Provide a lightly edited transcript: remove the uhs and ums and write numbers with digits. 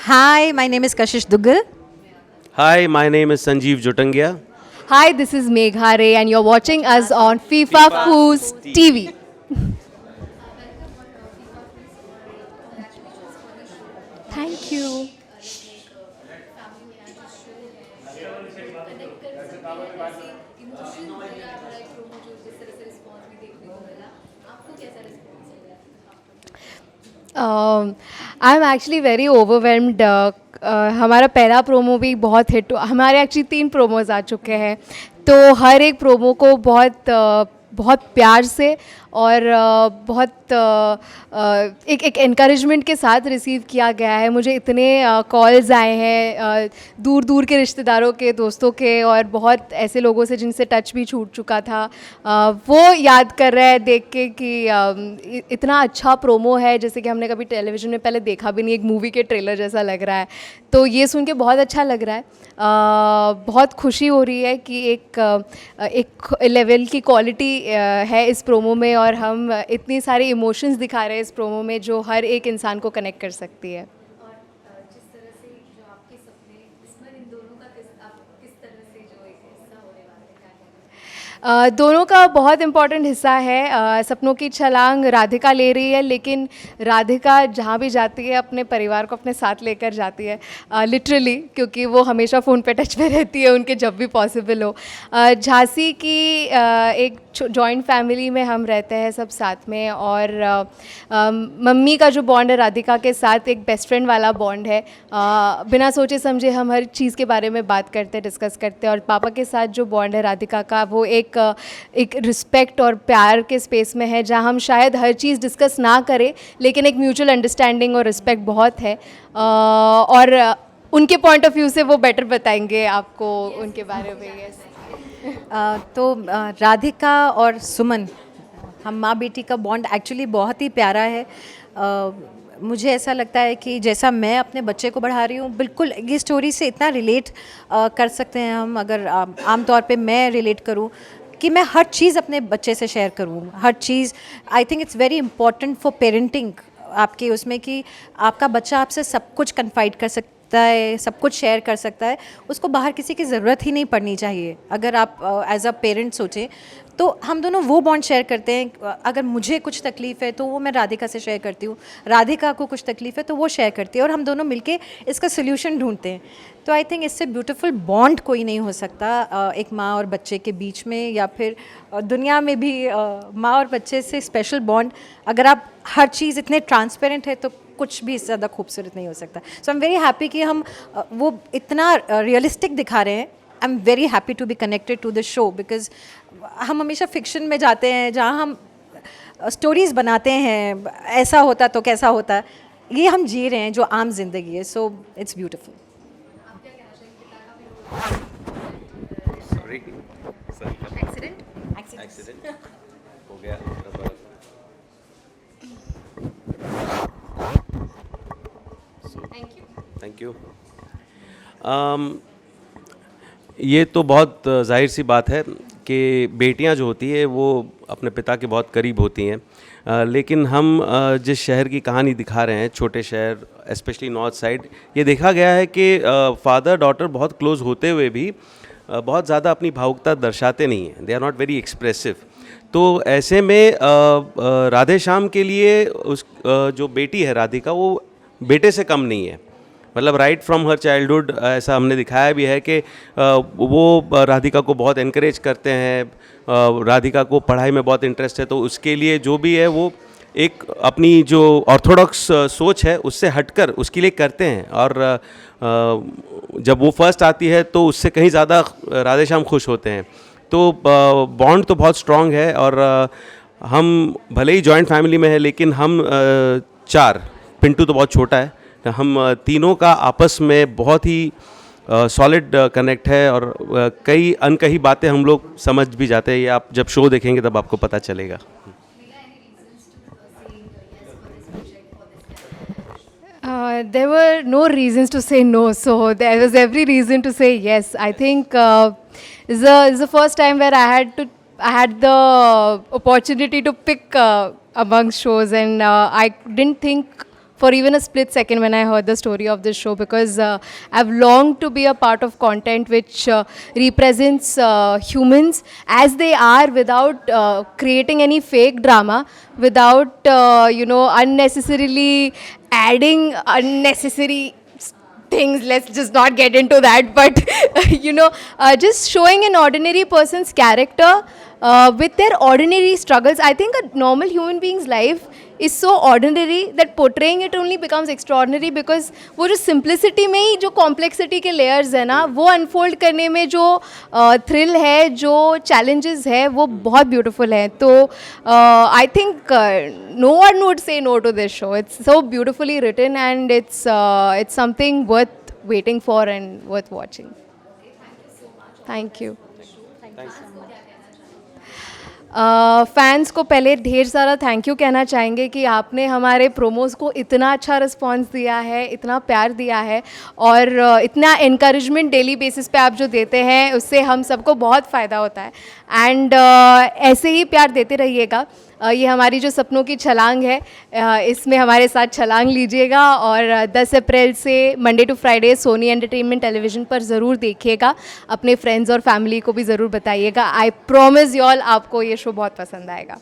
Hi, my name is Kashish Duggal. Hi, my name is Sanjeev Jotangia. Hi, this is Megha Ray, and you're watching us on FIFA Foods TV. Thank you. I am actually very overwhelmed. हमारा पहला promo भी बहुत hit हुआ. हमारे actually 3 promos आ चुके हैं, तो हर एक प्रोमो को बहुत प्यार से और बहुत एक एनकरेजमेंट के साथ रिसीव किया गया है. मुझे इतने कॉल्स आए हैं दूर दूर के रिश्तेदारों के, दोस्तों के, और बहुत ऐसे लोगों से जिनसे टच भी छूट चुका था. वो याद कर रहे हैं देख के कि इतना अच्छा प्रोमो है, जैसे कि हमने कभी टेलीविज़न में पहले देखा भी नहीं. एक मूवी के ट्रेलर जैसा लग रहा है. तो ये सुन के बहुत अच्छा लग रहा है. बहुत खुशी हो रही है कि एक लेवल की क्वालिटी है इस प्रोमो में, और हम इतनी सारे इमोशंस दिखा रहे हैं इस प्रोमो में जो हर एक इंसान को कनेक्ट कर सकती है. दोनों का बहुत इम्पॉर्टेंट हिस्सा है. सपनों की छलांग राधिका ले रही है, लेकिन राधिका जहाँ भी जाती है अपने परिवार को अपने साथ लेकर जाती है, लिटरली, क्योंकि वो हमेशा फ़ोन पे टच में रहती है उनके जब भी पॉसिबल हो. झांसी की एक जॉइंट फैमिली में हम रहते हैं सब साथ में, और मम्मी का जो बॉन्ड है राधिका के साथ एक बेस्ट फ्रेंड वाला बॉन्ड है. बिना सोचे समझे हम हर चीज़ के बारे में बात करते, डिस्कस करते हैं. और पापा के साथ जो बॉन्ड है राधिका का, वो एक रिस्पेक्ट और प्यार के स्पेस में है, जहाँ हम शायद हर चीज़ डिस्कस ना करें, लेकिन एक म्यूचुअल अंडरस्टैंडिंग और रिस्पेक्ट बहुत है. और उनके पॉइंट ऑफ व्यू से वो बेटर बताएंगे आपको उनके बारे में. यस. तो राधिका और सुमन, हम माँ बेटी का बॉन्ड एक्चुअली बहुत ही प्यारा है. मुझे ऐसा लगता है कि जैसा मैं अपने बच्चे को बढ़ा रही हूँ, बिल्कुल ये स्टोरी से इतना रिलेट कर सकते हैं हम. अगर आम तौर पे मैं रिलेट करूँ कि मैं हर चीज़ अपने बच्चे से शेयर करूँ, हर चीज़. I think it's very important for parenting आपके उसमें कि आपका बच्चा आपसे सब कुछ कन्फाइड कर सकता है, सब कुछ शेयर कर सकता है. उसको बाहर किसी की ज़रूरत ही नहीं पड़नी चाहिए. अगर आप एज अ पेरेंट सोचें तो हम दोनों वो बॉन्ड शेयर करते हैं. अगर मुझे कुछ तकलीफ़ है तो वो मैं राधिका से शेयर करती हूँ, राधिका को कुछ तकलीफ़ है तो वो शेयर करती है, और हम दोनों मिलके इसका सोल्यूशन ढूंढते हैं. तो आई थिंक इससे ब्यूटीफुल बॉन्ड कोई नहीं हो सकता एक माँ और बच्चे के बीच में, या फिर दुनिया में भी माँ और बच्चे से स्पेशल बॉन्ड. अगर आप हर चीज़ इतने ट्रांसपेरेंट है तो कुछ भी इससे ज़्यादा खूबसूरत नहीं हो सकता. So I am very happy कि हम वो इतना रियलिस्टिक दिखा रहे हैं. I am very happy to be connected to the show, because हम हमेशा फिक्शन में जाते हैं जहाँ हम स्टोरीज़ बनाते हैं, ऐसा होता तो कैसा होता. ये हम जी रहे हैं जो आम जिंदगी है. So it's beautiful. Sorry accident हो गया. Thank you. ये तो बहुत जाहिर सी बात है कि बेटियां जो होती है वो अपने पिता के बहुत करीब होती हैं. लेकिन हम जिस शहर की कहानी दिखा रहे हैं, छोटे शहर स्पेशली नॉर्थ साइड, ये देखा गया है कि फादर डॉटर बहुत क्लोज होते हुए भी बहुत ज़्यादा अपनी भावुकता दर्शाते नहीं हैं. They are not very expressive. तो ऐसे में राधे श्याम के लिए उस जो बेटी है राधिका, वो बेटे से कम नहीं है. मतलब राइट फ्रॉम हर चाइल्डहुड ऐसा हमने दिखाया भी है कि वो राधिका को बहुत एनकरेज करते हैं. राधिका को पढ़ाई में बहुत इंटरेस्ट है, तो उसके लिए जो भी है वो एक अपनी जो ऑर्थोडॉक्स सोच है उससे हटकर उसके लिए करते हैं. और जब वो फर्स्ट आती है तो उससे कहीं ज़्यादा राधे श्याम खुश होते हैं. तो बॉन्ड तो बहुत स्ट्रॉन्ग है. और हम भले ही जॉइंट फैमिली में है, लेकिन हम 4, पिंटू तो बहुत छोटा है, हम तीनों का आपस में बहुत ही सॉलिड कनेक्ट है. और कई अनकही बातें हम लोग समझ भी जाते हैं. ये आप जब शो देखेंगे तब आपको पता चलेगा. There were no reasons to say no, so there was every reason to say yes. I think is the first time where I had the opportunity to pick among shows, and I didn't think for even a split second when I heard the story of this show, because I've longed to be a part of content which represents humans as they are, without creating any fake drama, without unnecessarily adding unnecessary things. Let's just not get into that, but just showing an ordinary person's character with their ordinary struggles. I think a normal human being's life is so ordinary that portraying it only becomes extraordinary, because वो जो simplicity में ही जो complexity के layers है ना, वो unfold करने में जो thrill है, जो challenges है, वो बहुत beautiful है. तो I think no one would say no to this show. It's so beautifully written, and it's something worth waiting for and worth watching. Thank you. Fans को पहले ढेर सारा थैंक यू कहना चाहेंगे कि आपने हमारे प्रोमोज़ को इतना अच्छा रिस्पांस दिया है, इतना प्यार दिया है, और इतना इनकरेजमेंट डेली बेसिस पे आप जो देते हैं, उससे हम सबको बहुत फ़ायदा होता है. एंड ऐसे ही प्यार देते रहिएगा. ये हमारी जो सपनों की छलांग है, इसमें हमारे साथ छलांग लीजिएगा, और 10 अप्रैल से Monday to Friday Sony Entertainment Television पर ज़रूर देखिएगा. अपने फ्रेंड्स और फैमिली को भी ज़रूर बताइएगा. आई प्रॉमिस यू ऑल, आपको ये शो बहुत पसंद आएगा.